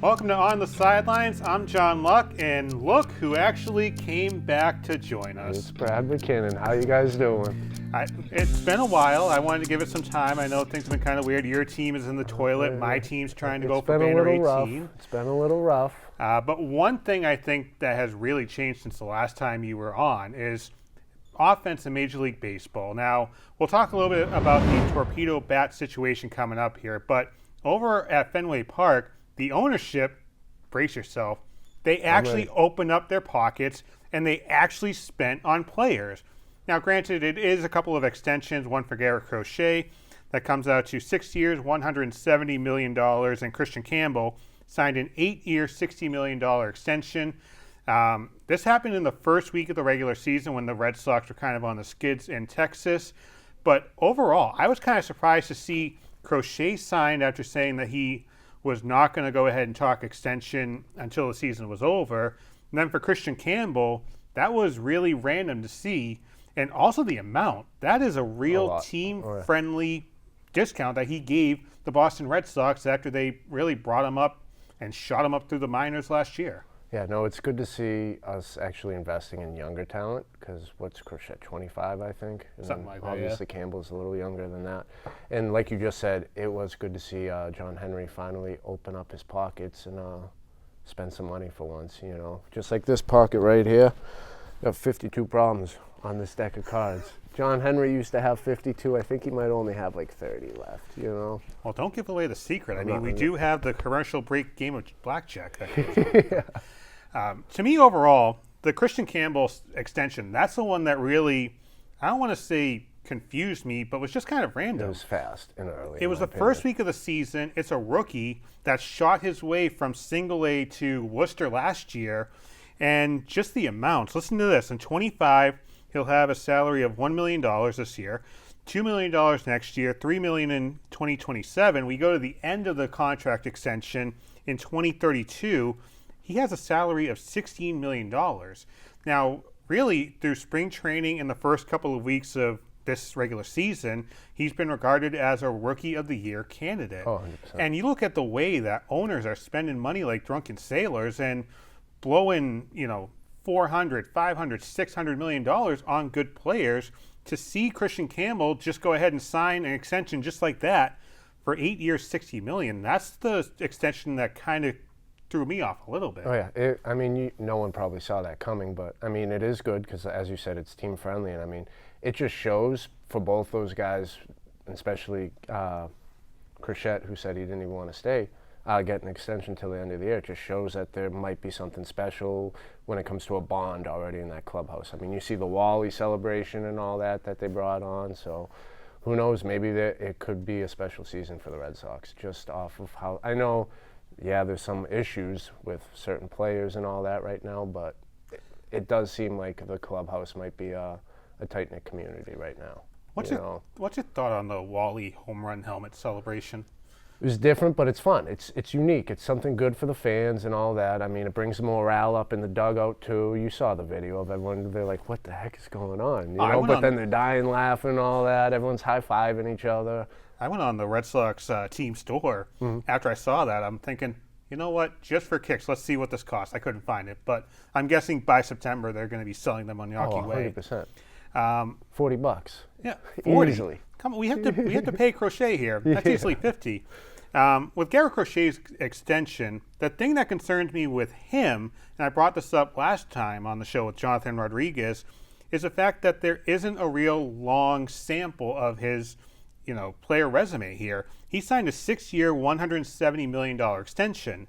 Welcome to On the Sidelines. I'm John Luck, and look who actually came back to join us. It's Brad McKinnon. How you guys doing? It's been a while. I wanted to give it some time. I know things have been kind of weird. Your team is in the toilet. My team's trying to go for banner 18. It's been a little rough. But one thing I think that has really changed since the last time you were on is offense in Major League Baseball. Now, we'll talk a little bit about the torpedo bat situation coming up here, but over at Fenway Park, the ownership, brace yourself, they actually opened up their pockets and they actually spent on players. Now, granted, it is a couple of extensions, one for Garrett Crochet that comes out to 6 years, $170 million, and Christian Campbell signed an 8-year, $60 million extension. This happened in the first week of the regular season when the Red Sox were kind of on the skids in Texas. But overall, I was kind of surprised to see Crochet signed after saying that he was not going to go ahead and talk extension until the season was over. And then for Christian Campbell, that was really random to see. And also the amount. That is a real team-friendly discount that he gave the Boston Red Sox after they really brought him up and shot him up through the minors last year. Yeah, no, it's good to see us actually investing in younger talent because what's Crochet, 25, I think? And something like that, obviously, yeah. Campbell's a little younger than that. And like you just said, it was good to see John Henry finally open up his pockets and spend some money for once, you know. Just like this pocket right here, I have 52 problems on this deck of cards. John Henry used to have 52. I think he might only have like 30 left, you know. Well, don't give away the secret. I mean, we do have the commercial break game of blackjack. Yeah. To me, overall, the Christian Campbell extension, that's the one that really, I don't want to say confused me, but was just kind of random. It was fast and early. It was the first week of the season. It's a rookie that shot his way from single A to Worcester last year. And just the amounts. Listen to this. In 25, he'll have a salary of $1 million this year, $2 million next year, $3 million in 2027. We go to the end of the contract extension in 2032. He has a salary of $16 million. Now, really, through spring training in the first couple of weeks of this regular season, he's been regarded as a Rookie of the Year candidate. Oh, 100%. And you look at the way that owners are spending money like drunken sailors and blowing, $400, $500, $600 million on good players. To see Christian Campbell just go ahead and sign an extension just like that for 8 years, $60 million, that's the extension that kind of threw me off a little bit. Oh, yeah. No one probably saw that coming, but, it is good because, as you said, it's team-friendly. And, it just shows for both those guys, especially Crochet, who said he didn't even want to stay, get an extension till the end of the year. It just shows that there might be something special when it comes to a bond already in that clubhouse. You see the Wally celebration and all that they brought on, so who knows, maybe it could be a special season for the Red Sox just off of how, I know, yeah, there's some issues with certain players and all that right now, but it does seem like the clubhouse might be a tight-knit community right now. What's your thought on the Wally home run helmet celebration? It was different, but it's fun. It's unique. It's something good for the fans and all that. It brings the morale up in the dugout, too. You saw the video of everyone. They're like, what the heck is going on? But then they're dying laughing and all that. Everyone's high-fiving each other. I went on the Red Sox team store. After I saw that. I'm thinking, you know what? Just for kicks, let's see what this costs. I couldn't find it. But I'm guessing by September, they're going to be selling them on Yawkey Way. 100%. $40. Yeah, 40. Easily. Come on, we have to pay Crochet here. That's easily 50. With Garrett Crochet's extension, the thing that concerns me with him, and I brought this up last time on the show with Jonathan Rodriguez, is the fact that there isn't a real long sample of his, player resume here. He signed a 6-year, $170 million extension.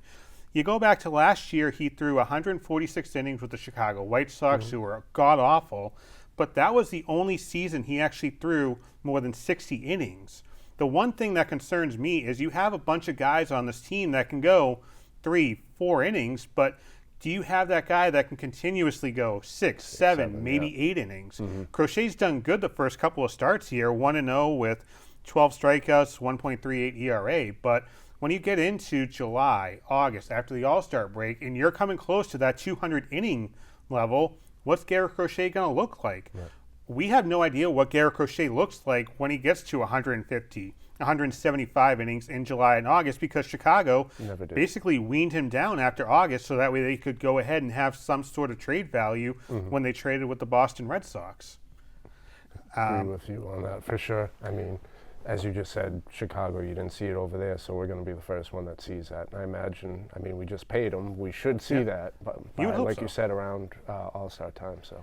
You go back to last year, he threw 146 innings with the Chicago White Sox, who were god-awful, but that was the only season he actually threw more than 60 innings. The one thing that concerns me is you have a bunch of guys on this team that can go 3-4 innings, but do you have that guy that can continuously go 6, 7, maybe 8 innings? Crochet's done good the first couple of starts here, 1-0 with 12 strikeouts, 1.38 ERA, but when you get into July, August, after the All-Star break, and you're coming close to that 200-inning level, what's Garrett Crochet going to look like? Right. We have no idea what Garrett Crochet looks like when he gets to 150, 175 innings in July and August because Chicago Never did. basically weaned him down after August so that way they could go ahead and have some sort of trade value when they traded with the Boston Red Sox. Agree with you on that for sure. I mean, as you just said, Chicago, you didn't see it over there, so we're going to be the first one that sees that. And I imagine, I mean, we just paid them. We should see that, but You would hope like so. you said, around All-Star time. So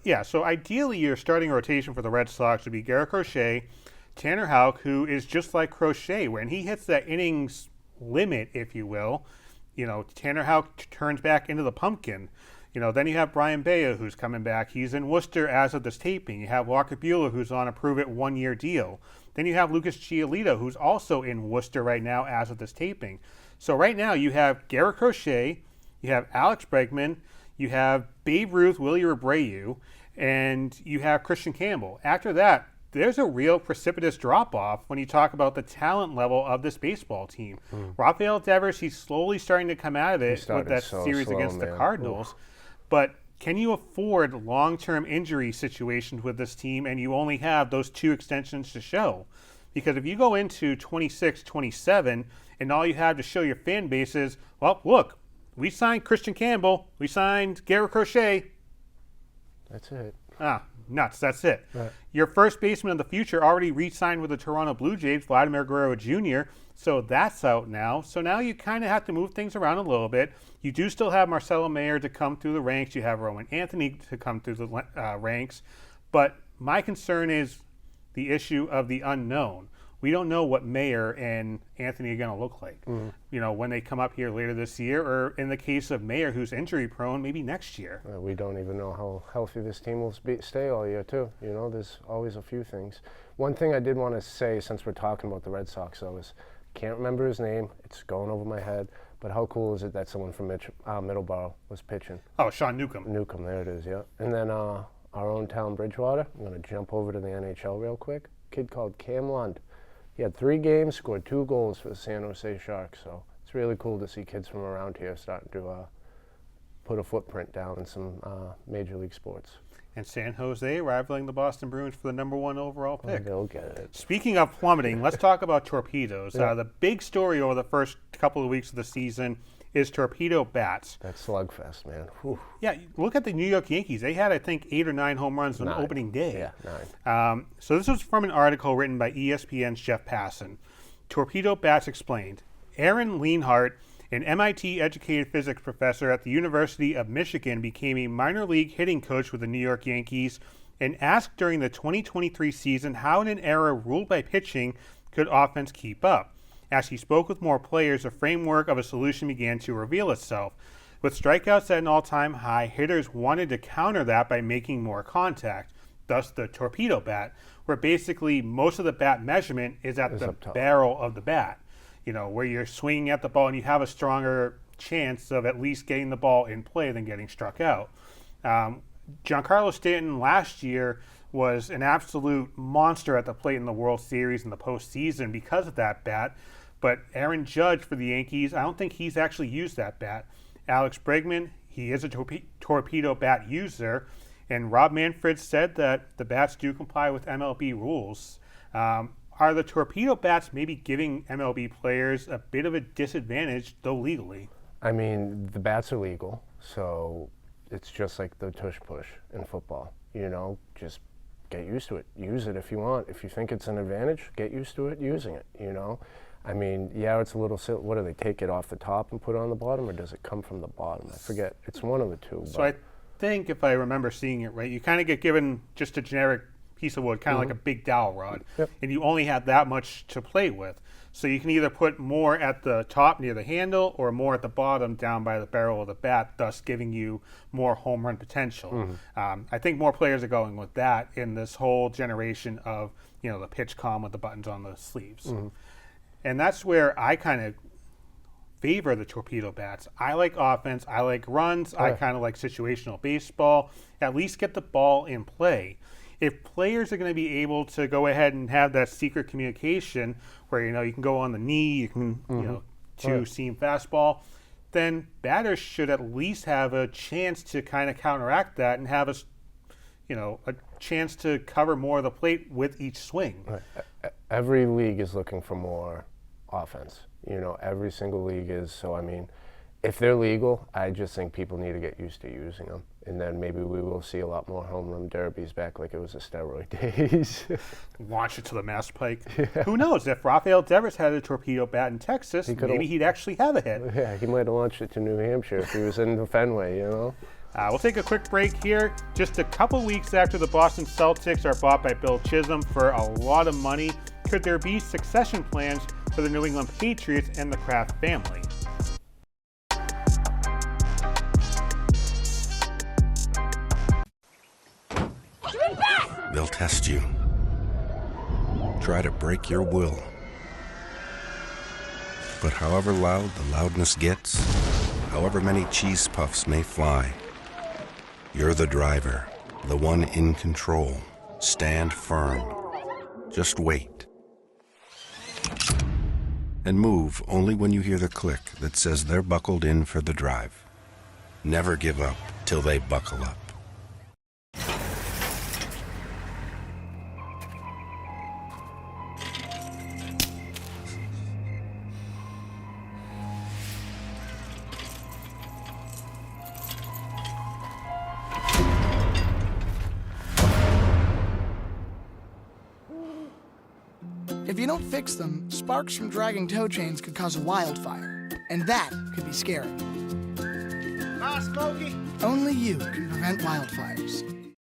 Yeah, so ideally your starting rotation for the Red Sox would be Garrett Crochet, Tanner Houck, who is just like Crochet. When he hits that innings limit, if you will, Tanner Houck turns back into the pumpkin. Then you have Brian Bayo, who's coming back. He's in Worcester as of this taping. You have Walker Buehler, who's on a prove-it one-year deal. Then you have Lucas Giolito, who's also in Worcester right now as of this taping. So right now you have Garrett Crochet, you have Alex Bregman, you have Babe Ruth, Willie Abreu, and you have Christian Campbell. After that, there's a real precipitous drop-off when you talk about the talent level of this baseball team. Rafael Devers, he's slowly starting to come out of it with that series against the Cardinals. But can you afford long-term injury situations with this team and you only have those 2 extensions to show? Because if you go into 26, 27, and all you have to show your fan base is, well, look, we signed Christian Campbell, we signed Garrett Crochet. that's it. Nuts, that's it. Right. Your first baseman of the future already re-signed with the Toronto Blue Jays, Vladimir Guerrero Jr., so that's out now. So now you kind of have to move things around a little bit. You do still have Marcelo Mayer to come through the ranks. You have Rowan Anthony to come through the ranks. But my concern is the issue of the unknown. We don't know what Mayer and Anthony are going to look like, when they come up here later this year, or in the case of Mayer, who's injury prone, maybe next year. We don't even know how healthy this team will stay all year, too. There's always a few things. One thing I did want to say, since we're talking about the Red Sox, though, is can't remember his name. It's going over my head. But how cool is it that someone from Middleborough was pitching? Oh, Sean Newcomb. Newcomb, there it is, yeah. And then our own town, Bridgewater. I'm going to jump over to the NHL real quick. Kid called Cam Lund. He had 3 games, scored 2 goals for the San Jose Sharks. So it's really cool to see kids from around here starting to put a footprint down in some major league sports. And San Jose rivaling the Boston Bruins for the number 1 overall pick. They'll get it. Speaking of plummeting, let's talk about torpedoes. Yeah. The big story over the first couple of weeks of the season is torpedo bats. That slugfest, man. Whew. Yeah, look at the New York Yankees. They had, I think, 8 or 9 home runs on 9. opening day. Yeah, 9. So this was from an article written by ESPN's Jeff Passan. Torpedo bats explained. Aaron Lienhart, an MIT-educated physics professor at the University of Michigan, became a minor league hitting coach with the New York Yankees and asked during the 2023 season how in an era ruled by pitching could offense keep up. As he spoke with more players, the framework of a solution began to reveal itself. With strikeouts at an all-time high, hitters wanted to counter that by making more contact, thus the torpedo bat, where basically most of the bat measurement is at the barrel of the bat, where you're swinging at the ball and you have a stronger chance of at least getting the ball in play than getting struck out. Giancarlo Stanton last year was an absolute monster at the plate in the World Series in the postseason because of that bat. But Aaron Judge for the Yankees, I don't think he's actually used that bat. Alex Bregman, he is a torpedo bat user. And Rob Manfred said that the bats do comply with MLB rules. Are the torpedo bats maybe giving MLB players a bit of a disadvantage, though legally? I mean, the bats are legal, so it's just like the tush-push in football. Just get used to it. Use it if you want. If you think it's an advantage, get used to it using it, I mean, yeah, it's a little silly. What do they take it off the top and put it on the bottom, or does it come from the bottom? I forget. It's one of the two. So I think if I remember seeing it right, you kind of get given just a generic piece of wood, kind of like a big dowel rod, and you only have that much to play with. So you can either put more at the top near the handle or more at the bottom down by the barrel of the bat, thus giving you more home run potential. I think more players are going with that in this whole generation of, the pitch calm with the buttons on the sleeves. And that's where I kind of favor the torpedo bats. I like offense. I like runs. I kind of like situational baseball. At least get the ball in play. If players are going to be able to go ahead and have that secret communication where, you can go on the knee, you can, two-seam fastball, then batters should at least have a chance to kind of counteract that and have a chance to cover more of the plate with each swing. every league is looking for more offense. Every single league is. So, I mean, if they're legal, I just think people need to get used to using them. And then maybe we will see a lot more home run derbies back like it was the steroid days. Launch it to the Mass Pike. Yeah. Who knows? If Rafael Devers had a torpedo bat in Texas, maybe he'd actually have a hit. Yeah, he might have launched it to New Hampshire if he was in the Fenway, We'll take a quick break here. Just a couple weeks after the Boston Celtics are bought by Bill Chisholm for a lot of money, could there be succession plans for the New England Patriots and the Kraft family? They'll test you. Try to break your will. But however loud the loudness gets, however many cheese puffs may fly, you're the driver, the one in control. Stand firm. Just wait. And move only when you hear the click that says they're buckled in for the drive. Never give up till they buckle up. If you don't fix them, sparks from dragging tow chains could cause a wildfire, and that could be scary. Smokey. Only you can prevent wildfires.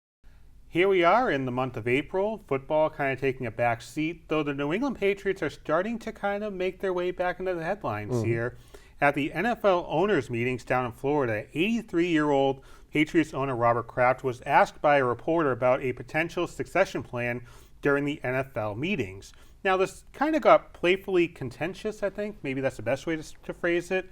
Here we are in the month of April, football kind of taking a back seat, though the New England Patriots are starting to kind of make their way back into the headlines here. At the NFL owners' meetings down in Florida, 83-year-old Patriots owner Robert Kraft was asked by a reporter about a potential succession plan during the NFL meetings. Now, this kind of got playfully contentious, I think. Maybe that's the best way to phrase it.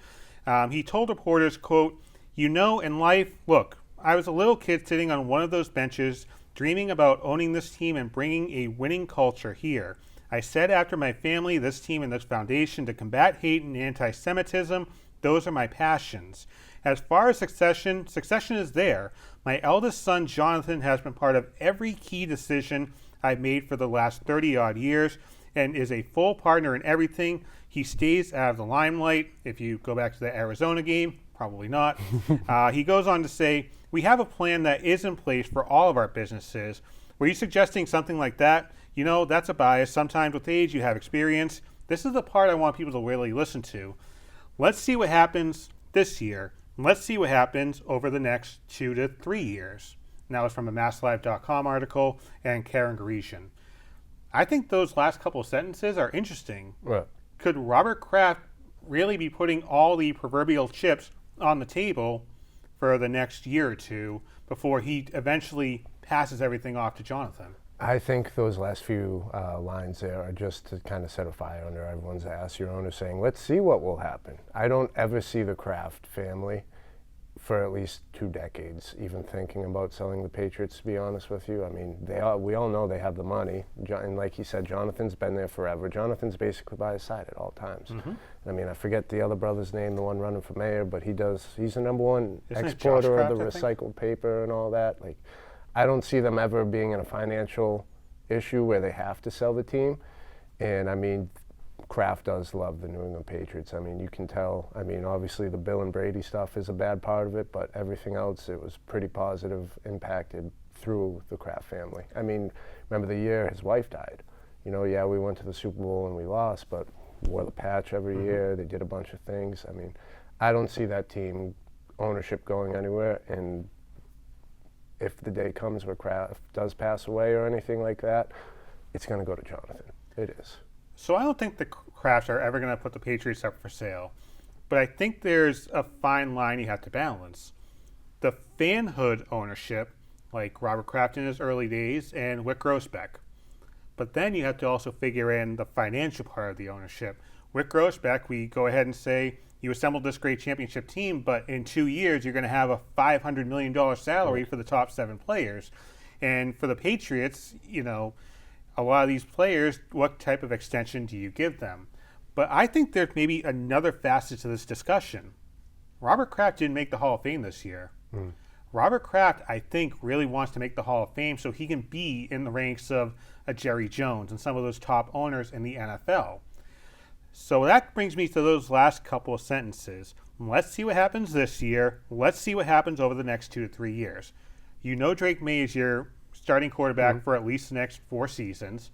He told reporters, quote, in life, look, I was a little kid sitting on one of those benches dreaming about owning this team and bringing a winning culture here. I said after my family, this team and this foundation to combat hate and anti-Semitism, those are my passions. As far as succession is there. My eldest son, Jonathan, has been part of every key decision I've made for the last 30-odd years and is a full partner in everything. He stays out of the limelight. If you go back to the Arizona game, probably not. He goes on to say, we have a plan that is in place for all of our businesses. Were you suggesting something like that? That's a bias. Sometimes with age, you have experience. This is the part I want people to really listen to. Let's see what happens this year. Let's see what happens over the next 2 to 3 years. And that was from a MassLive.com article and Karen Garetian. I think those last couple of sentences are interesting. Right. Could Robert Kraft really be putting all the proverbial chips on the table for the next year or two before he eventually passes everything off to Jonathan? I think those last few lines there are just to kind of set a fire under everyone's ass. Your owner saying, let's see what will happen. I don't ever see the Kraft family for at least 2 decades even thinking about selling the Patriots, to be honest with you. I mean, we all know they have the money. And like he said, Jonathan's been there forever. Jonathan's basically by his side at all times. I mean, I forget the other brother's name, the one running for mayor, but he's the number one exporter of the recycled paper and all that. Like, I don't see them ever being in a financial issue where they have to sell the team. And I mean, Kraft does love the New England Patriots. I mean, you can tell. I mean, obviously the Bill and Brady stuff is a bad part of it, but everything else, it was pretty positive, impacted through the Kraft family. I mean, remember the year his wife died. Yeah, we went to the Super Bowl and we lost, but wore the patch every year. They did a bunch of things. I mean, I don't see that team ownership going anywhere. And if the day comes where Kraft does pass away or anything like that, it's going to go to Jonathan. It is. So I don't think the Krafts are ever going to put the Patriots up for sale. But I think there's a fine line you have to balance. The fanhood ownership, like Robert Kraft in his early days and Wick Grossbeck. But then you have to also figure in the financial part of the ownership. Wick Grossbeck, we go ahead and say, you assembled this great championship team, but in 2 years, you're going to have a $500 million salary for the top 7 players. And for the Patriots, a lot of these players, what type of extension do you give them? But I think there's maybe another facet to this discussion. Robert Kraft didn't make the Hall of Fame this year. Robert Kraft, I think, really wants to make the Hall of Fame so he can be in the ranks of a Jerry Jones and some of those top owners in the NFL. So that brings me to those last couple of sentences. Let's see what happens this year. Let's see what happens over the next 2 to 3 years. You know Drake May is your starting quarterback for at least the next 4 seasons.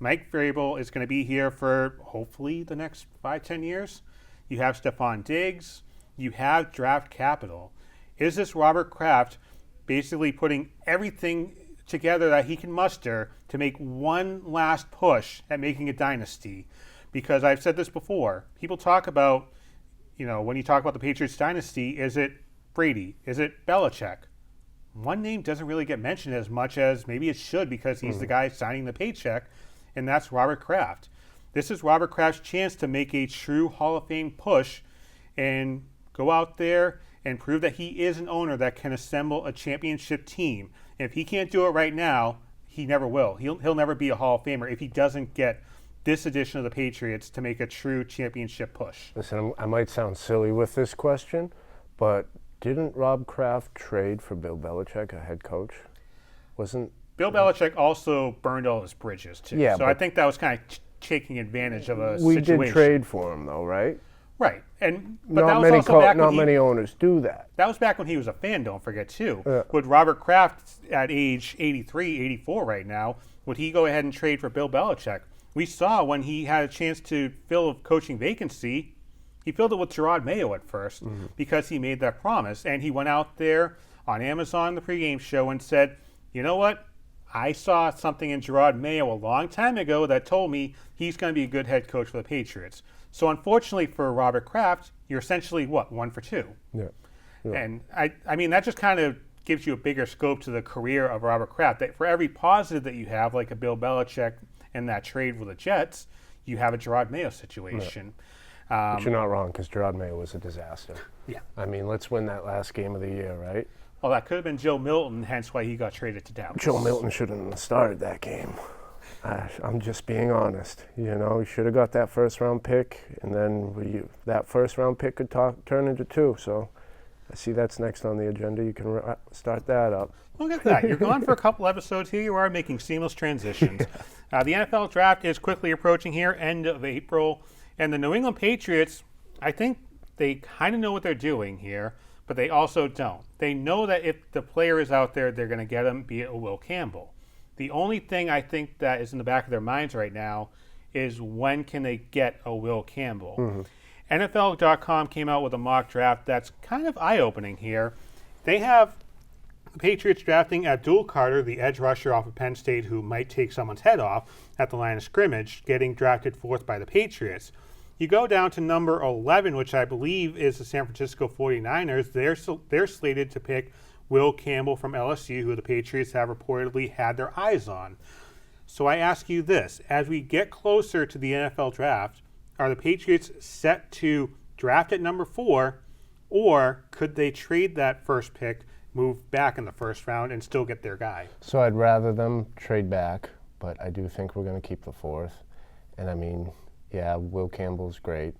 Mike Vrabel is going to be here for hopefully the next 5-10 years. You have Stephon Diggs. You have draft capital. Is this Robert Kraft basically putting everything together that he can muster to make one last push at making a dynasty? Because I've said this before. People talk about, when you talk about the Patriots dynasty, is it Brady? Is it Belichick? One name doesn't really get mentioned as much as maybe it should because he's the guy signing the paycheck, and that's Robert Kraft. This is Robert Kraft's chance to make a true Hall of Fame push and go out there and prove that he is an owner that can assemble a championship team. And if he can't do it right now, he never will. He'll never be a Hall of Famer if he doesn't get this edition of the Patriots to make a true championship push. Listen, I might sound silly with this question, but didn't Rob Kraft trade for Bill Belichick, a head coach? Wasn't Bill Belichick also burned all his bridges, too. Yeah, so I think that was kind of taking advantage of a we situation. did trade for him, though, right? Right. But that was also back not when many owners do that. That was back when he was a fan, don't forget, too. Yeah. Would Robert Kraft, at age 83, 84 right now, would he go ahead and trade for Bill Belichick? We saw when he had a chance to fill a coaching vacancy, he filled it with Gerard Mayo at first because he made that promise. And he went out there on Amazon, the pregame show, and said, you know what? I saw something in Gerard Mayo a long time ago that told me he's going to be a good head coach for the Patriots. So unfortunately for Robert Kraft, you're essentially, 1 for 2? Yeah. And I mean, that just kind of gives you a bigger scope to the career of Robert Kraft. That for every positive that you have, like a Bill Belichick and that trade with the Jets, you have a Gerard Mayo situation. But you're not wrong, because Gerard Mayo was a disaster. Yeah. I mean, let's win that last game of the year, right? Well, that could have been Joe Milton, hence why he got traded to Dallas. Joe Milton shouldn't have started that game. I'm just being honest. He should have got that first-round pick, and then that first-round pick could turn into 2. So I see that's next on the agenda. You can start that up. Look at that. You're gone for a couple episodes. Here you are making seamless transitions. The NFL draft is quickly approaching here, end of April. And the New England Patriots, I think they kind of know what they're doing here, but they also don't. They know that if the player is out there, they're going to get him, be it a Will Campbell. The only thing I think that is in the back of their minds right now is when can they get a Will Campbell. NFL.com came out with a mock draft that's kind of eye-opening here. They have the Patriots drafting Abdul Carter, the edge rusher off of Penn State, who might take someone's head off at the line of scrimmage, getting drafted 4th by the Patriots. You go down to number 11, which I believe is the San Francisco 49ers. They're slated to pick Will Campbell from LSU, who the Patriots have reportedly had their eyes on. So I ask you this. As we get closer to the NFL draft, are the Patriots set to draft at number 4, or could they trade that first pick, move back in the first round, and still get their guy? So I'd rather them trade back, but I do think we're going to keep the 4th. And I mean, yeah, Will Campbell's great.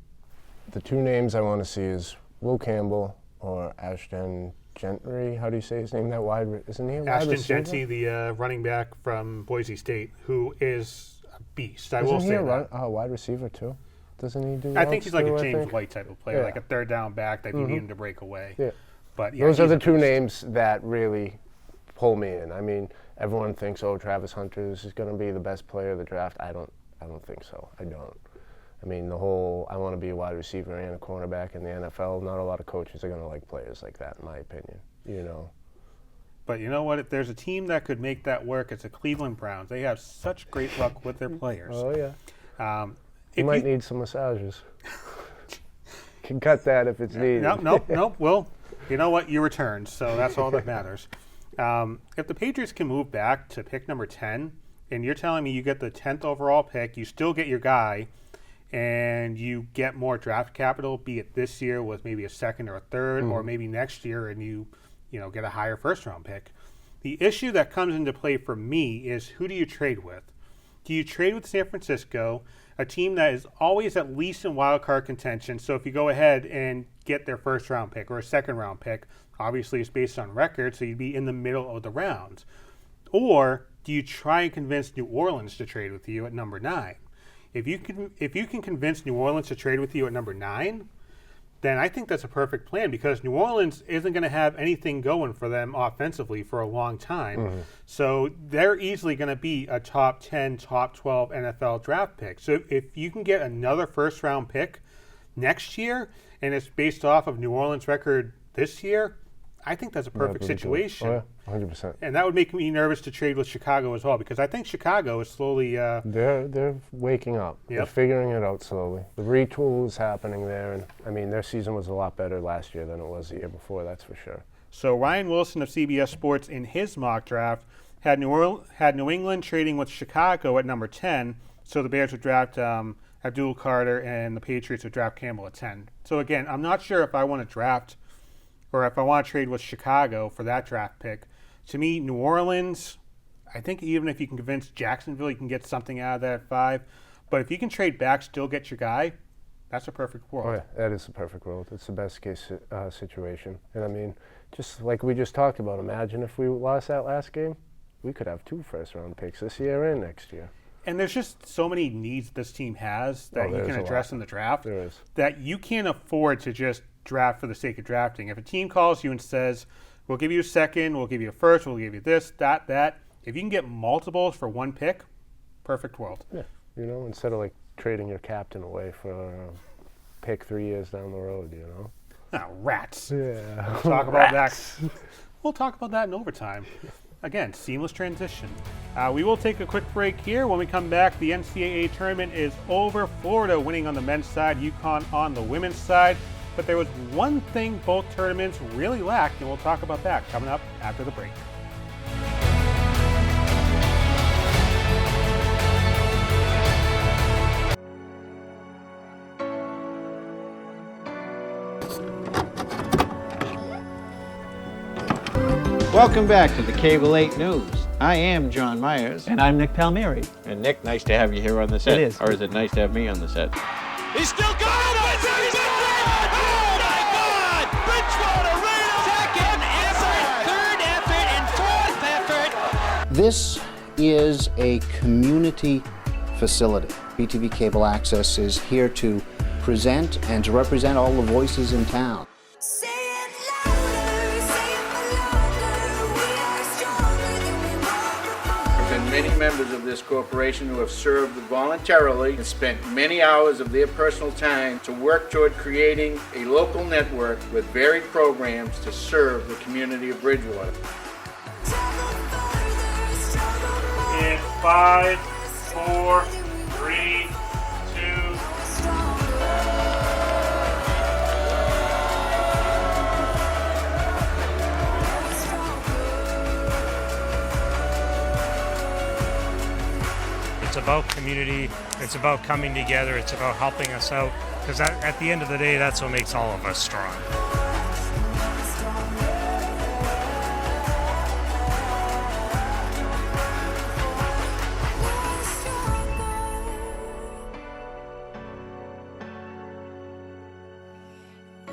The 2 names I want to see is Will Campbell or Ashton Gentry. How do you say his name? Isn't he a wide Ashton receiver? Gentry, the running back from Boise State, who is a beast. I will Isn't say he that. a wide receiver too? Doesn't he do? I think he's like a routes, James White type of player, Yeah. like a third down back that you need him to break away. Yeah. But yeah, Those are he's the a 2 beast. names that really pull me in. I mean, everyone thinks, Travis Hunter is going to be the best player of the draft. I don't think so. I don't. I mean, I want to be a wide receiver and a cornerback in the NFL. Not a lot of coaches are going to like players like that, in my opinion. But you know what? If there's a team that could make that work, it's the Cleveland Browns. They have such great luck with their players. Oh, yeah. You might need some massages. Can cut that if it's needed. Nope. Well, you know what? You returned, so that's all that matters. If the Patriots can move back to pick number 10, and you're telling me you get the 10th overall pick, you still get your guy, and you get more draft capital, be it this year with maybe a 2nd or a 3rd, or maybe next year and you get a higher first-round pick. The issue that comes into play for me is who do you trade with? do you trade with San Francisco, a team that is always at least in wild card contention? So if you go ahead and get their first round pick or a second round pick, obviously it's based on record, so you'd be in the middle of the round. Or do you try and convince New Orleans to trade with you at number 9? If you can convince New Orleans to trade with you at number 9, then I think that's a perfect plan, because New Orleans isn't going to have anything going for them offensively for a long time. So they're easily going to be a top 10, top 12 NFL draft pick. So if you can get another first round pick next year, and it's based off of New Orleans' record this year, I think that's a perfect situation. Oh, yeah, 100%. And that would make me nervous to trade with Chicago as well, because I think Chicago is slowly... They're waking up. Yep. They're figuring it out slowly. The retool is happening there, and I mean, their season was a lot better last year than it was the year before, that's for sure. So Ryan Wilson of CBS Sports, in his mock draft, had New England trading with Chicago at number 10, so the Bears would draft Abdul Carter, and the Patriots would draft Campbell at 10. So again, I'm not sure if I want to draft or if I want to trade with Chicago for that draft pick. To me, New Orleans, I think even if you can convince Jacksonville, you can get something out of that at 5. But if you can trade back, still get your guy, that's a perfect world. Oh, yeah, that is the perfect world. It's the best case situation. And I mean, just like we just talked about, imagine if we lost that last game, we could have 2 first-round picks this year and next year. And there's just so many needs this team has that you can address in the draft that you can't afford to just draft for the sake of drafting. If a team calls you and says, we'll give you a second, we'll give you a first, we'll give you this, that, if you can get multiples for 1 pick, perfect world. Yeah, you know, instead of like trading your captain away for a pick 3 years down the road, you know. Oh, rats. Yeah. We'll talk about that. We'll talk about that in overtime. Again, seamless transition. We will take a quick break here. When we come back, the NCAA tournament is over. Florida winning on the men's side, UConn on the women's side. But there was one thing both tournaments really lacked, and we'll talk about that coming up after the break. Welcome back to the Cable 8 News. I am John Myers. And I'm Nick Palmieri. And Nick, nice to have you here on the set. It is. Or is it nice to have me on the set? He's still got it! He's in there! Oh my God! Bridgewater right Second effort, third effort, and fourth effort. This is a community facility. BTV Cable Access is here to present and to represent all the voices in town. Say it louder, say it louder. We are stronger than we were before. There have been many members of this corporation who have served voluntarily and spent many hours of their personal time to work toward creating a local network with varied programs to serve the community of Bridgewater. Travel further, struggle more. In 5, 4, 3, 2. It's about community, it's about coming together, it's about helping us out, because at the end of the day, that's what makes all of us strong.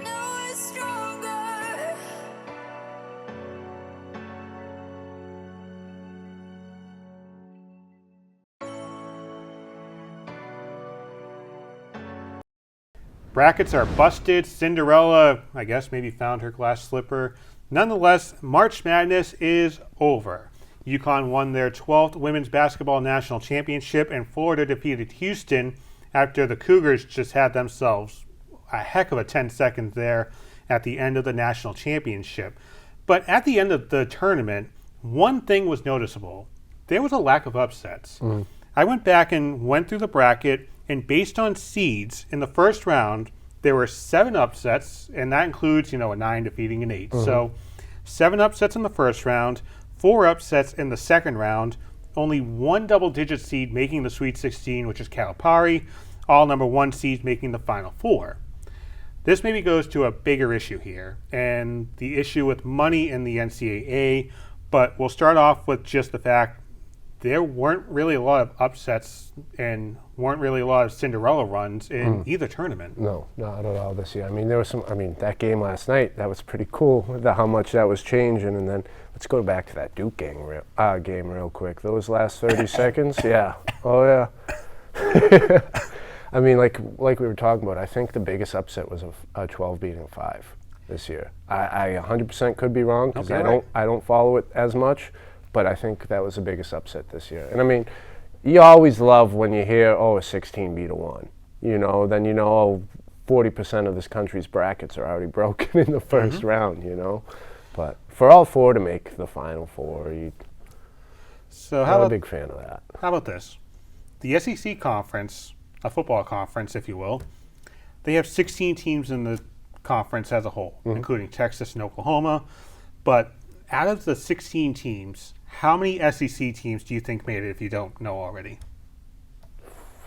Now we're stronger. Brackets are busted. Cinderella, I guess, maybe found her glass slipper. Nonetheless, March Madness is over. UConn won their 12th Women's Basketball National Championship, and Florida defeated Houston after the Cougars just had themselves a heck of a 10 seconds there at the end of the National Championship. But at the end of the tournament, one thing was noticeable. There was a lack of upsets. I went back and went through the bracket, and based on seeds in the first round, there were 7 upsets, and that includes, a 9 defeating an 8. So 7 upsets in the first round, 4 upsets in the second round, only 1 double-digit seed making the Sweet 16, which is Calipari, all number 1 seeds making the Final 4. This maybe goes to a bigger issue here, and the issue with money in the NCAA, but we'll start off with just the fact there weren't really a lot of upsets and weren't really a lot of Cinderella runs in either tournament. No, not at all this year. I mean, there was some. I mean, that game last night, that was pretty cool. How much that was changing, and then let's go back to that Duke game real quick. Those last 30 seconds, yeah. Oh yeah. I mean, like we were talking about, I think the biggest upset was a 12 beating a 5 this year. I 100% could be wrong because I don't follow it as much. But I think that was the biggest upset this year. And I mean, you always love when you hear, a 16 beat a 1. Then 40% of this country's brackets are already broken in the first round, But for all 4 to make the Final Four, I'm a big fan of that. How about this? The SEC conference, a football conference, if you will, they have 16 teams in the conference as a whole, including Texas and Oklahoma. But out of the 16 teams, how many SEC teams do you think made it if you don't know already?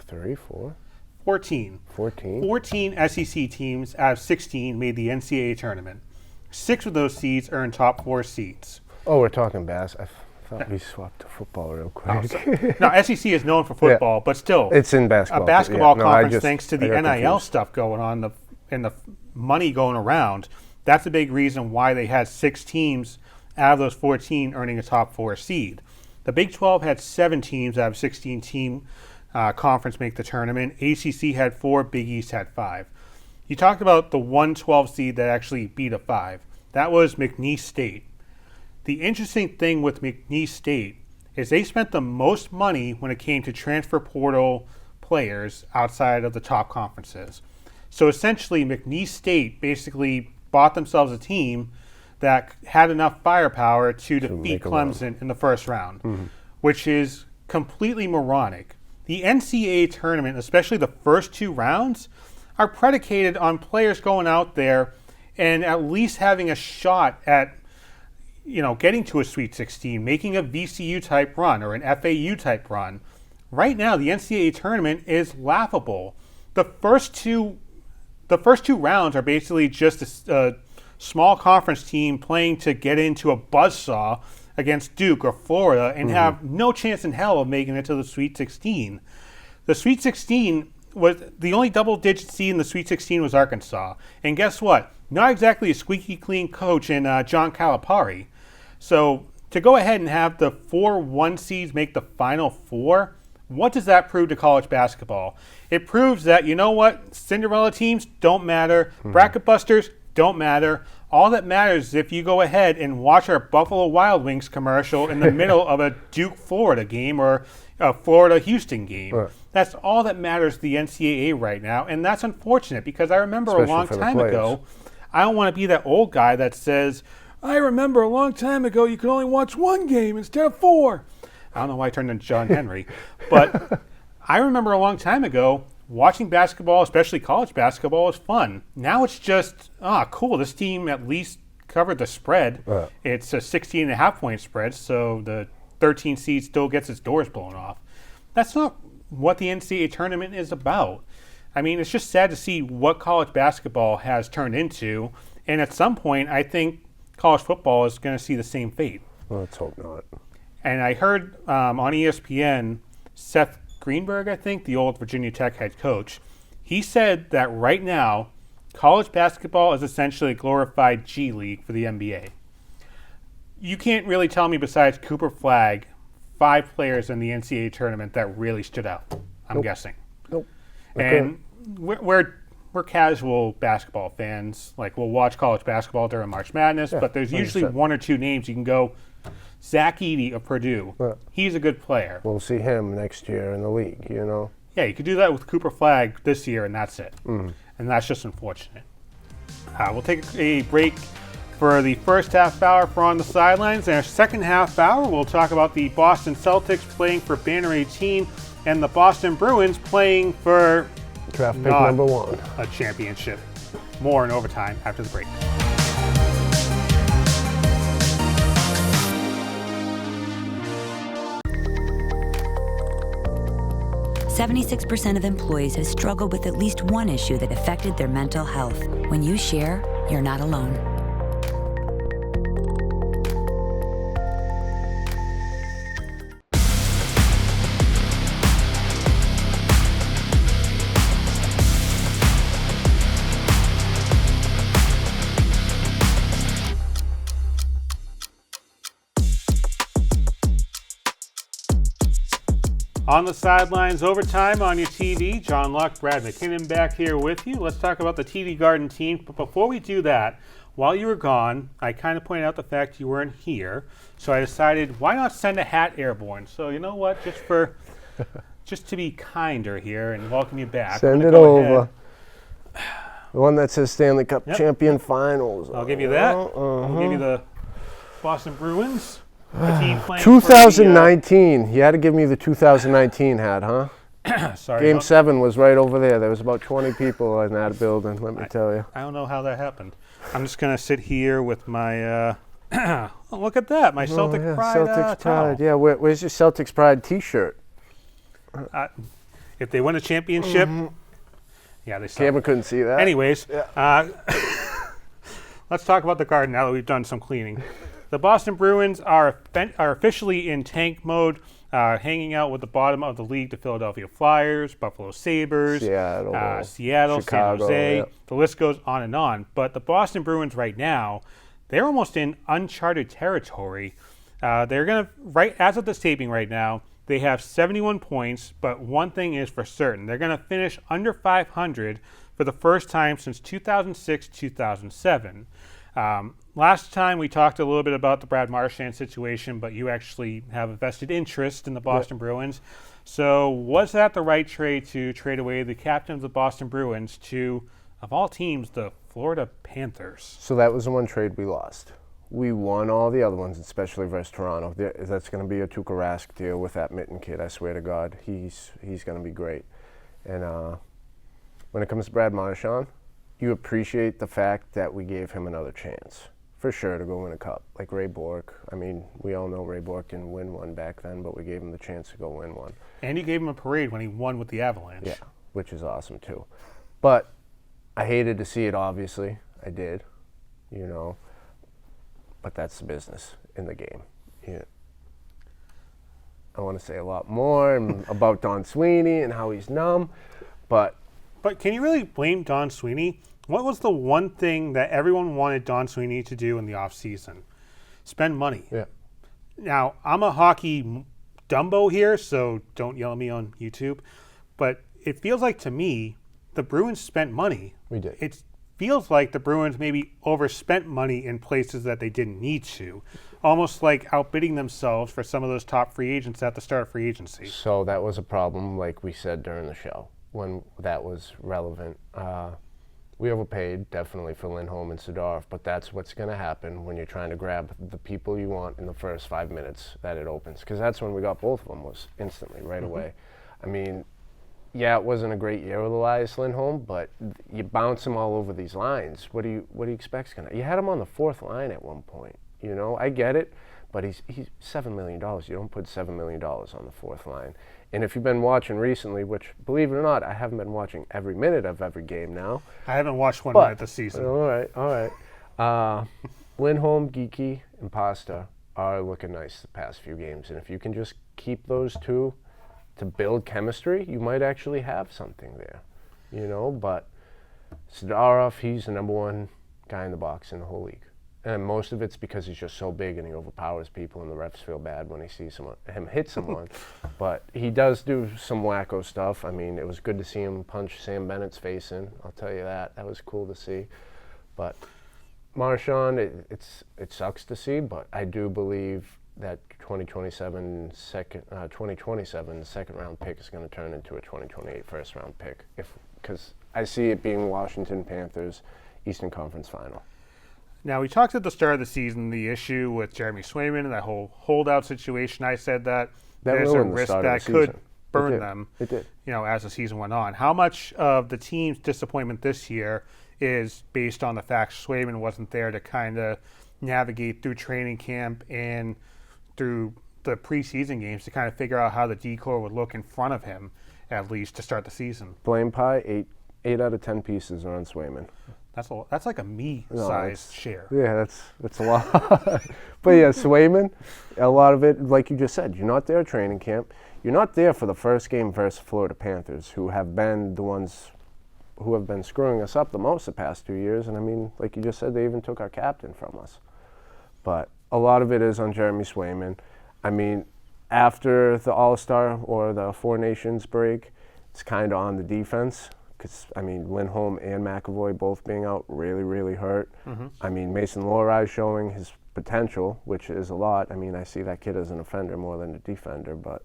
3, 4? 14. 14 SEC teams out of 16 made the NCAA tournament. 6 of those seeds earned top 4 seeds. Oh, we're talking basketball. I thought we swapped to football real quick. Now, SEC is known for football, but still. It's in basketball. A basketball conference, thanks to the NIL stuff going on and the money going around, that's a big reason why they had 6 teams out of those 14 earning a top 4 seed. The Big 12 had 7 teams out of 16 team conference make the tournament. ACC had 4, Big East had 5. You talked about the 1-12 seed that actually beat a 5. That was McNeese State. The interesting thing with McNeese State is they spent the most money when it came to transfer portal players outside of the top conferences. So essentially, McNeese State basically bought themselves a team that had enough firepower to defeat Clemson in the first round, which is completely moronic. The NCAA tournament, especially the first 2 rounds, are predicated on players going out there and at least having a shot at, getting to a Sweet 16, making a VCU type run or an FAU type run. Right now, the NCAA tournament is laughable. The first two rounds are basically just a small conference team playing to get into a buzzsaw against Duke or Florida and have no chance in hell of making it to the Sweet 16. The Sweet 16 was the only double-digit seed in the Sweet 16 was Arkansas. And guess what? Not exactly a squeaky clean coach in John Calipari. So to go ahead and have the 4 1 seeds make the Final Four, what does that prove to college basketball? It proves that, Cinderella teams don't matter. Bracket busters don't matter. All that matters is if you go ahead and watch our Buffalo Wild Wings commercial in the middle of a Duke-Florida game or a Florida-Houston game. Right. That's all that matters to the NCAA right now, and that's unfortunate because I remember a long time ago, I don't want to be that old guy that says, I remember a long time ago you could only watch 1 game instead of 4. I don't know why I turned into John Henry, but I remember a long time ago watching basketball, especially college basketball, is fun. Now it's just, cool, this team at least covered the spread. Right. It's a 16.5-point spread, so the 13 seed still gets its doors blown off. That's not what the NCAA tournament is about. I mean, it's just sad to see what college basketball has turned into, and at some point, I think college football is going to see the same fate. Well, let's hope not. And I heard on ESPN, Seth Greenberg, I think, the old Virginia Tech head coach, he said that right now, college basketball is essentially a glorified G League for the NBA. You can't really tell me besides Cooper Flagg, 5 players in the NCAA tournament that really stood out, I'm guessing. Nope. And we're casual basketball fans. Like, we'll watch college basketball during March Madness, but there's usually 1 or 2 names you can go, Zach Edey of Purdue. Yeah. He's a good player. We'll see him next year in the league, Yeah, you could do that with Cooper Flagg this year, and that's it. And that's just unfortunate. We'll take a break for the first half hour for On the Sidelines. And our second half hour, we'll talk about the Boston Celtics playing for Banner 18 and the Boston Bruins playing for draft pick number 1, a championship. More in overtime after the break. 76% of employees have struggled with at least one issue that affected their mental health. When you share, you're not alone. On the Sidelines overtime on your TV. John Luck, Brad McKinnon back here with you. Let's talk about the TD Garden team. But before we do that, while you were gone, I kind of pointed out the fact you weren't here. So I decided, why not send a hat airborne? So you know what? Just to be kinder here and welcome you back. Send it over. The one that says Stanley Cup Champion Finals. I'll give you that. I'll give you the Boston Bruins. The team playing 2019. You had to give me the 2019 hat, huh? Sorry. Game 7 was right over there. There was about 20 people in that building, let me tell you. I don't know how that happened. I'm just going to sit here with my, look at that, my Celtic Pride Celtics towel. Pride. Yeah, where's your Celtics Pride t-shirt? If they win a championship, yeah, they suck. Campbell couldn't see that. Anyways, let's talk about the Garden now that we've done some cleaning. The Boston Bruins are officially in tank mode, hanging out with the bottom of the league, the Philadelphia Flyers, Buffalo Sabres, Seattle, Chicago, San Jose. yeah. The list goes on and on. But the Boston Bruins right now, they're almost in uncharted territory. They're going to, right as of this taping right now, they have 71 points, but one thing is for certain. They're going to finish under 500 for the first time since 2006-2007. Last time we talked a little bit about the Brad Marchand situation, but you actually have a vested interest in the Boston Bruins. So was that the right trade to trade away the captain of the Boston Bruins to, of all teams, the Florida Panthers? So that was the one trade we lost. We won all the other ones, especially versus Toronto. That's going to be a Tuukka Rask deal with that Mitten kid. I swear to God, he's going to be great. And when it comes to Brad Marchand, you appreciate the fact that we gave him another chance, for sure, to go win a cup. Like Ray Bourque. I mean, we all know Ray Bourque didn't win one back then, but we gave him the chance to go win one. And you gave him a parade when he won with the Avalanche. Yeah, which is awesome too. But I hated to see it, obviously. I did, you know. But that's the business in the game. Yeah. I want to say a lot more about Don Sweeney and how he's numb, but can you really blame Don Sweeney? What was the one thing that everyone wanted Don Sweeney to do in the offseason? Spend money. Yeah. Now, I'm a hockey Dumbo here, so don't yell at me on YouTube. But it feels like to me, the Bruins spent money. We did. It feels like the Bruins maybe overspent money in places that they didn't need to. Almost like outbidding themselves for some of those top free agents at the start of free agency. So that was a problem, like we said during the show, when that was relevant. We overpaid, definitely, for Lindholm and Sidorov, but that's what's going to happen when you're trying to grab the people you want in the first 5 minutes that it opens. Because that's when we got both of them, was instantly, right away. I mean, yeah, it wasn't a great year with Elias Lindholm, but you bounce him all over these lines. What do you expect? You had him on the fourth line at one point. You know, I get it, but he's $7 million. You don't put $7 million on the fourth line. And if you've been watching recently, which, believe it or not, I haven't been watching every minute of every game now. I haven't watched one minute this season. All right. Lindholm, Geeky, and Pasta are looking nice the past few games. And if you can just keep those two to build chemistry, you might actually have something there. You know, but Sidorov, he's the number one guy in the box in the whole league. And most of it's because he's just so big and he overpowers people, and the refs feel bad when they see him hit someone. But he does do some wacko stuff. I mean, it was good to see him punch Sam Bennett's face in. I'll tell you that. That was cool to see. But Marchand, it sucks to see, but I do believe that 2027 second round pick is going to turn into a 2028 first round pick, because I see it being Washington Panthers Eastern Conference Final. Now, we talked at the start of the season, the issue with Jeremy Swayman and that whole holdout situation. I said that there's a risk that could burn them, as the season went on. How much of the team's disappointment this year is based on the fact Swayman wasn't there to kind of navigate through training camp and through the preseason games to kind of figure out how the decor would look in front of him, at least to start the season? Blame pie, 8 out of 10 pieces are on Swayman. That's like a me-sized share. Yeah, that's a lot. But yeah, Swayman, a lot of it, like you just said, you're not there at training camp. You're not there for the first game versus Florida Panthers, who have been the ones who have been screwing us up the most the past 2 years. And I mean, like you just said, they even took our captain from us. But a lot of it is on Jeremy Swayman. I mean, after the All-Star or the Four Nations break, it's kind of on the defense. Because, I mean, Lindholm and McAvoy both being out really, really hurt. I mean, Mason Lohrei showing his potential, which is a lot. I mean, I see that kid as an offender more than a defender, but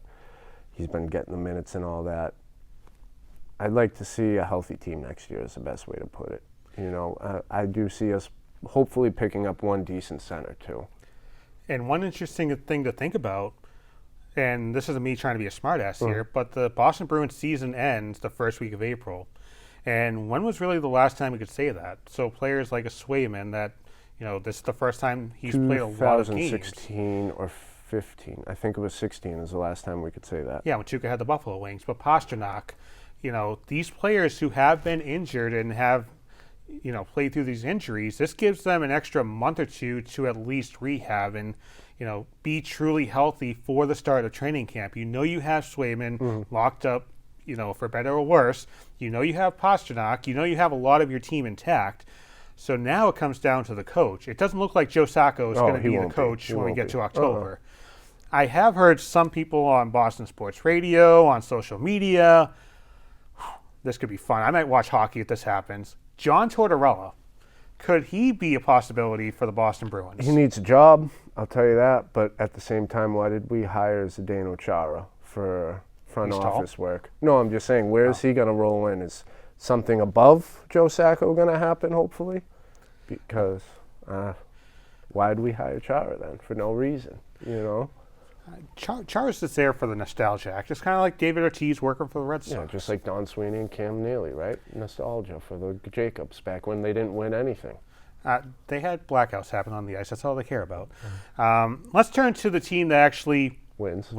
he's been getting the minutes and all that. I'd like to see a healthy team next year is the best way to put it. You know, I do see us hopefully picking up one decent center, too. And one interesting thing to think about, and this isn't me trying to be a smartass here, but the Boston Bruins season ends the first week of April. And when was really the last time we could say that? So players like a Swayman that, you know, this is the first time he's played a lot of games. 2016 or 15. I think it was 16 is the last time we could say that. Yeah, when Chuka had the Buffalo Wings. But Pasternak, you know, these players who have been injured and have, you know, played through these injuries, this gives them an extra month or two to at least rehab and, you know, be truly healthy for the start of training camp. You know you have Swayman locked up, you know, for better or worse. You know you have Pasternak. You know you have a lot of your team intact. So now it comes down to the coach. It doesn't look like Joe Sacco is going to be the coach when we get to October. I have heard some people on Boston Sports Radio, on social media. This could be fun. I might watch hockey if this happens. John Tortorella, could he be a possibility for the Boston Bruins? He needs a job, I'll tell you that. But at the same time, why did we hire Zdeno Chara for front office work? No, I'm just saying, where is he going to roll in? Is something above Joe Sacco going to happen, hopefully? Because why did we hire Chara then? For no reason, you know? Chara's just there for the nostalgia act. It's kind of like David Ortiz working for the Red Sox. Yeah, just like Don Sweeney and Cam Neely, right? Nostalgia for the Jacobs back when they didn't win anything. They had blackouts happen on the ice. That's all they care about. Let's turn to the team that actually wins.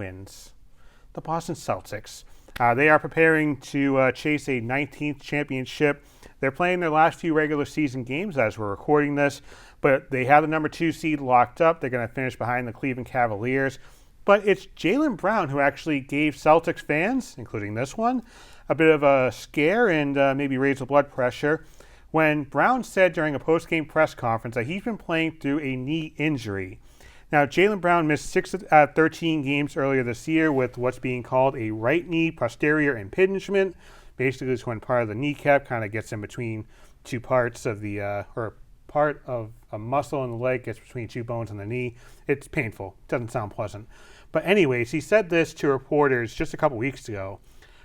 The Boston Celtics. They are preparing to chase a 19th championship. They're playing their last few regular season games as we're recording this, but they have the number 2 seed locked up. They're going to finish behind the Cleveland Cavaliers. But it's Jaylen Brown who actually gave Celtics fans, including this one, a bit of a scare and maybe raised the blood pressure when Brown said during a post-game press conference that he's been playing through a knee injury. Now, Jaylen Brown missed 6 out of 13 games earlier this year with what's being called a right knee posterior impingement. Basically, it's when part of the kneecap kind of gets in between two parts of the, or part of a muscle in the leg gets between two bones in the knee. It's painful. Doesn't sound pleasant. But anyways, he said this to reporters just a couple weeks ago.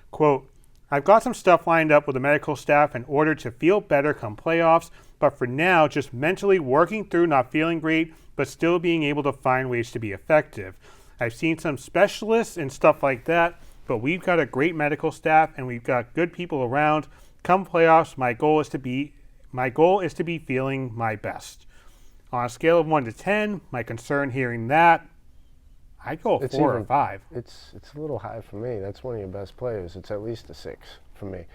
Quote, "I've got some stuff lined up with the medical staff in order to feel better come playoffs, but for now, just mentally working through not feeling great, but still being able to find ways to be effective. I've seen some specialists and stuff like that, but we've got a great medical staff and we've got good people around. Come playoffs, my goal is to be feeling my best. On a scale of 1 to 10, my concern hearing that, I'd go 4 or 5. It's a little high for me. That's one of your best players. It's at least a 6 for me.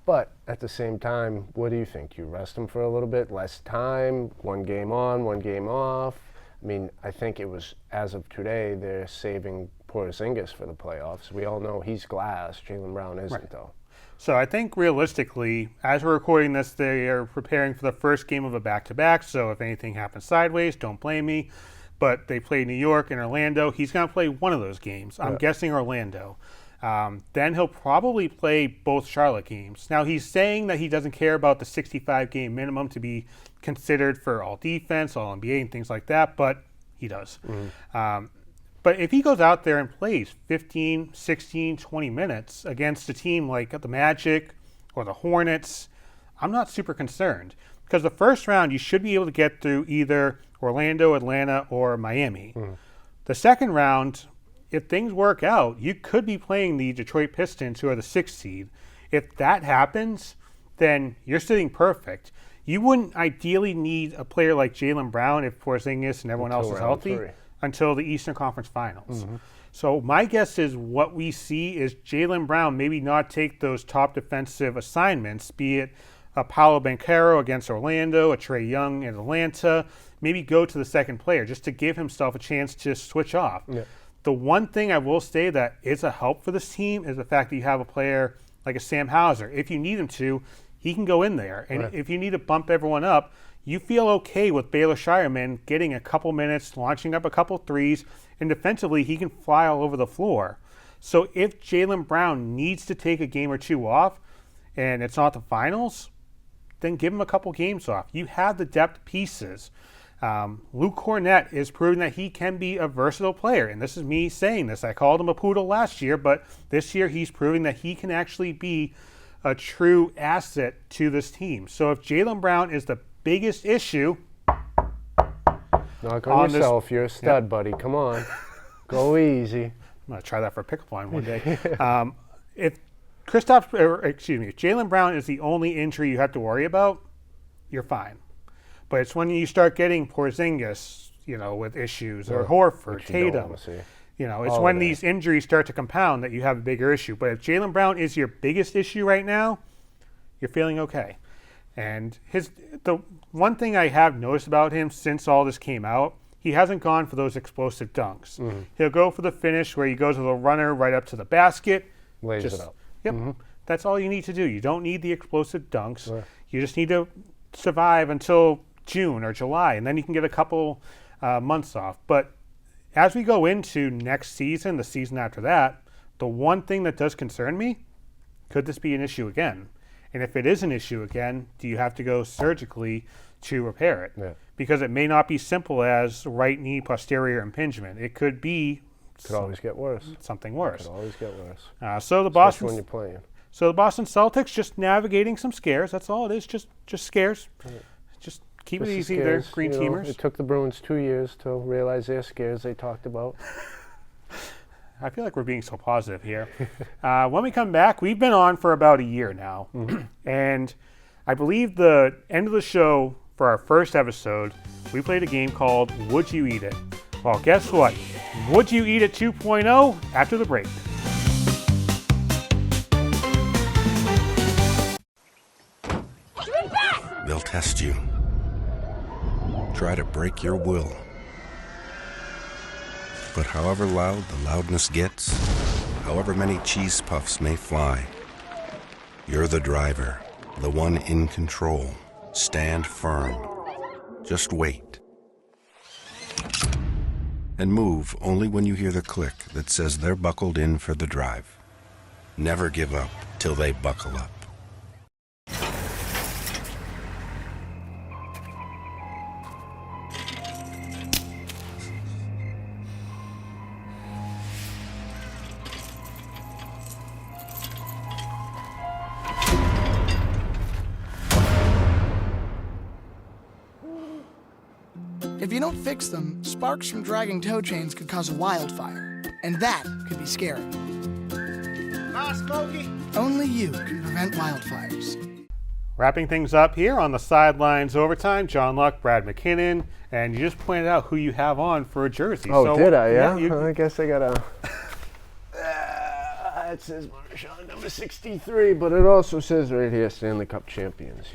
But at the same time, what do you think? You rest him for a little bit, less time, 1 game on, 1 game off? I mean, I think it was, as of today, they're saving Porzingis for the playoffs. We all know he's glass. Jaylen Brown isn't, though. So I think realistically, as we're recording this, they are preparing for the first game of a back-to-back. So if anything happens sideways, don't blame me. But they play New York and Orlando. He's going to play one of those games. I'm guessing Orlando. Then he'll probably play both Charlotte games. Now, he's saying that he doesn't care about the 65-game minimum to be considered for all defense, all NBA, and things like that, but he does. But if he goes out there and plays 15, 16, 20 minutes against a team like the Magic or the Hornets, I'm not super concerned. Because the first round, you should be able to get through either Orlando, Atlanta, or Miami. The second round, if things work out, you could be playing the Detroit Pistons, who are the 6th seed. If that happens, then you're sitting perfect. You wouldn't ideally need a player like Jaylen Brown if Porzingis and everyone else is healthy until the Eastern Conference Finals. So my guess is what we see is Jaylen Brown maybe not take those top defensive assignments, be it a Paolo Banchero against Orlando, a Trae Young in Atlanta, maybe go to the second player just to give himself a chance to switch off. The one thing I will say that is a help for this team is the fact that you have a player like a Sam Hauser. If you need him to, he can go in there. And if you need to bump everyone up, you feel okay with Baylor Shireman getting a couple minutes, launching up a couple threes, and defensively he can fly all over the floor. So if Jaylen Brown needs to take a game or two off, and it's not the finals, then give him a couple games off. You have the depth pieces. Luke Cornett is proving that he can be a versatile player, and this is me saying this. I called him a poodle last year, but this year he's proving that he can actually be a true asset to this team. So if Jaylen Brown is the biggest issue, knock on yourself. You're a stud, buddy. Come on. Go easy. I'm going to try that for a pickup line one day. If Jaylen Brown is the only injury you have to worry about, you're fine. But it's when you start getting Porzingis, with issues, or Horford, Tatum. It's when these injuries start to compound that you have a bigger issue. But if Jaylen Brown is your biggest issue right now, you're feeling okay. And the one thing I have noticed about him since all this came out, he hasn't gone for those explosive dunks. Mm-hmm. He'll go for the finish where he goes with a runner right up to the basket. Lays it up. Yep. Mm-hmm. That's all you need to do. You don't need the explosive dunks. Sure. You just need to survive until June or July, and then you can get a couple months off. But as we go into next season, the season after that, the one thing that does concern me, could this be an issue again? And if it is an issue again, do you have to go surgically to repair it? Yeah. Because it may not be simple as right knee posterior impingement. It could be always get worse. Something worse. Could always get worse. So the Especially when you're playing. So the Boston Celtics just navigating some scares. That's all it is. Just scares. Right. Just keep it easy. They're green teamers. It took the Bruins 2 years to realize their scares they talked about. I feel like we're being so positive here. When we come back, we've been on for about a year now. Mm-hmm. And I believe the end of the show for our first episode, we played a game called Would You Eat It? Well, guess what? Would You Eat It 2.0 after the break. They'll test you. Try to break your will. But however loud the loudness gets, however many cheese puffs may fly, you're the driver, the one in control. Stand firm. Just wait. And move only when you hear the click that says they're buckled in for the drive. Never give up till they buckle up. If you don't fix them, sparks from dragging tow chains could cause a wildfire, and that could be scary. Smokey. Only you can prevent wildfires. Wrapping things up here on the Sidelines Overtime, John Luck, Brad McKinnon, and you just pointed out who you have on for a jersey. Oh, so, did I? Yeah. I guess I got a. It says Marshawn number 63, but it also says right here Stanley Cup champions.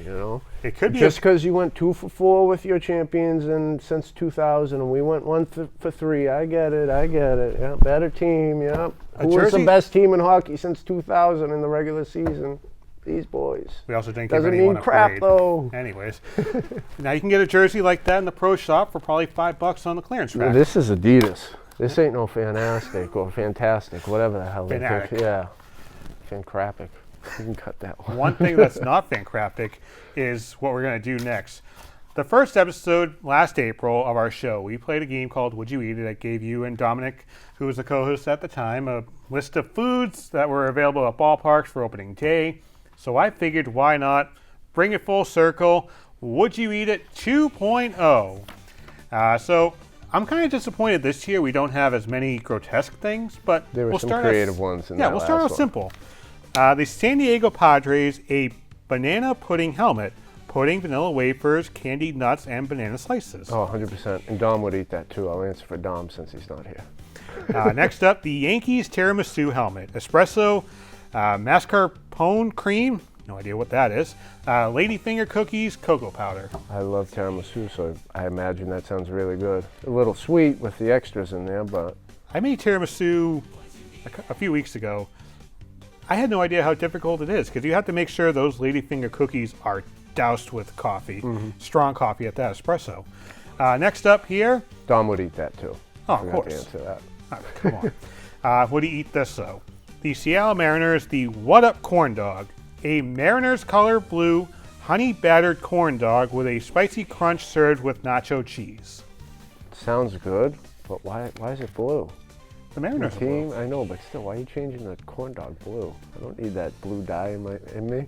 It could be just because you went 2 for 4 with your champions and since 2000, and we went 1 for 3. I get it. Yeah, better team. Yeah. Who was the best team in hockey since 2000 in the regular season? These boys. We also didn't Doesn't give anyone mean crap parade. though. Anyways, now you can get a jersey like that in the pro shop for probably $5 on the clearance rack. This is Adidas. This ain't no fantastic or fantastic, whatever the hell they Fanatic. think. Yeah, fancrapic. You can cut that one. One thing that's not fancrapic is what we're going to do next. The first episode last April of our show, we played a game called Would You Eat It? That gave you and Dominic, who was the co-host at the time, a list of foods that were available at ballparks for opening day. So I figured, why not bring it full circle? Would You Eat It 2.0? So I'm kind of disappointed this year we don't have as many grotesque things, but there were we'll some start creative ones in that we'll start out last one. simple. The San Diego Padres, a banana pudding helmet, pudding, vanilla wafers, candied nuts, and banana slices. Oh, 100%. And Dom would eat that too. I'll answer for Dom since he's not here. Next up, the Yankees tiramisu helmet, espresso, mascarpone cream, no idea what that is, ladyfinger cookies, cocoa powder. I love tiramisu, so I imagine that sounds really good. A little sweet with the extras in there, but... I made tiramisu a few weeks ago. I had no idea how difficult it is, because you have to make sure those ladyfinger cookies are doused with coffee. Strong coffee at that, espresso. Next up here. Dom would eat that too. Oh, of Forgot course. to answer that. Oh, come on. Would he eat this, though? The Seattle Mariners, the What Up Corn Dog. A Mariners color blue, honey battered corn dog with a spicy crunch served with nacho cheese. Sounds good, but why is it blue? The Mariners are blue. Team, I know, but still, why are you changing the corn dog blue? I don't need that blue dye in me.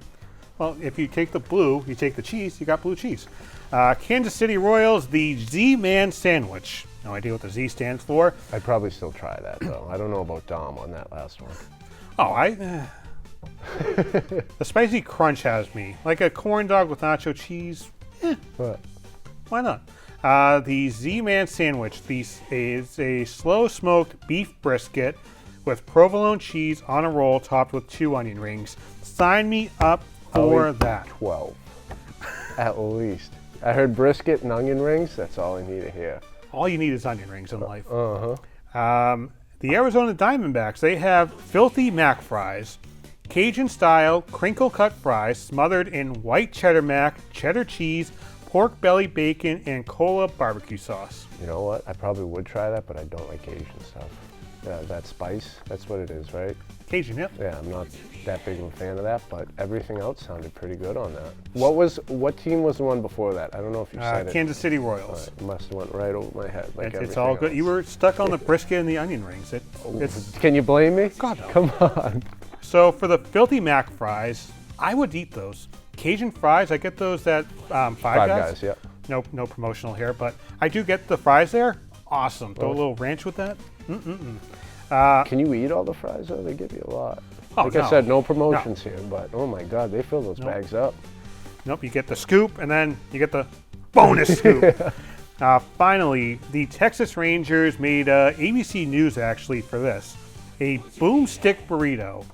Well, if you take the blue, you take the cheese, you got blue cheese. Kansas City Royals, the Z-Man Sandwich. No idea what the Z stands for. I'd probably still try that, though. I don't know about Dom on that last one. Oh, the spicy crunch has me. Like a corn dog with nacho cheese, But why not? The Z-Man Sandwich. This is a slow-smoked beef brisket with provolone cheese on a roll topped with 2 onion rings. Sign me up for that. 12, at least. I heard brisket and onion rings. That's all I need to hear. All you need is onion rings in life. The Arizona Diamondbacks, they have filthy mac fries, Cajun-style crinkle-cut fries smothered in white cheddar mac, cheddar cheese, pork belly bacon, and cola barbecue sauce. You know what? I probably would try that, but I don't like Asian stuff. That spice, that's what it is, right? Cajun, yep. Yeah, I'm not that big of a fan of that, but everything else sounded pretty good on that. What team was the one before that? I don't know if you said it. Kansas City Royals. All right, it must have went right over my head. Like It's all good. else. You were stuck on the brisket and the onion rings. Can you blame me? God, no. Come on. So for the filthy mac fries, I would eat those. Cajun fries, I get those at Five Guys. Yeah. No promotional here, but I do get the fries there. Awesome. Throw a little ranch with that. Can you eat all the fries though? They give you a lot. Oh, like no. I said, no promotions here, but oh my God, they fill those bags up. Nope, you get the scoop, and then you get the bonus scoop. Finally, the Texas Rangers made ABC News actually for this. A boomstick burrito.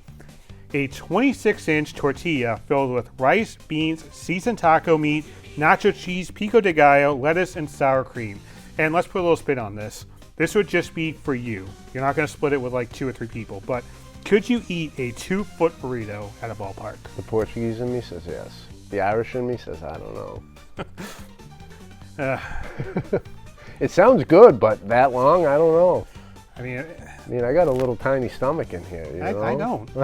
A 26-inch tortilla filled with rice, beans, seasoned taco meat, nacho cheese, pico de gallo, lettuce, and sour cream. And let's put a little spin on this. This would just be for you. You're not going to split it with like 2 or 3 people, but could you eat a 2-foot burrito at a ballpark? The Portuguese in me says yes. The Irish in me says I don't know. It sounds good, but that long, I don't know. I mean, I got a little tiny stomach in here. You know? I don't. You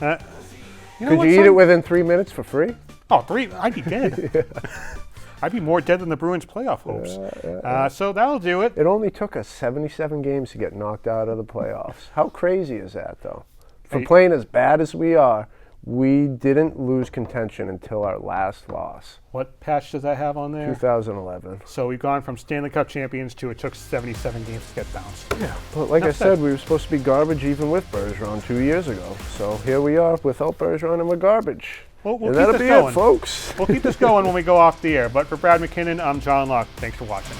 know Could what, you eat son? it within 3 minutes for free? Oh, 3? I'd be dead. I'd be more dead than the Bruins' playoff hopes. So that'll do it. It only took us 77 games to get knocked out of the playoffs. How crazy is that, though? For playing as bad as we are, we didn't lose contention until our last loss. What patch does that have on there? 2011. So we've gone from Stanley Cup champions to it took 77 games to get bounced. Yeah, but like I said, we were supposed to be garbage even with Bergeron 2 years ago. So here we are without Bergeron and we're garbage. We'll and keep that'll this be going. it, folks. We'll keep this going when we go off the air. But for Brad McKinnon, I'm John Locke. Thanks for watching.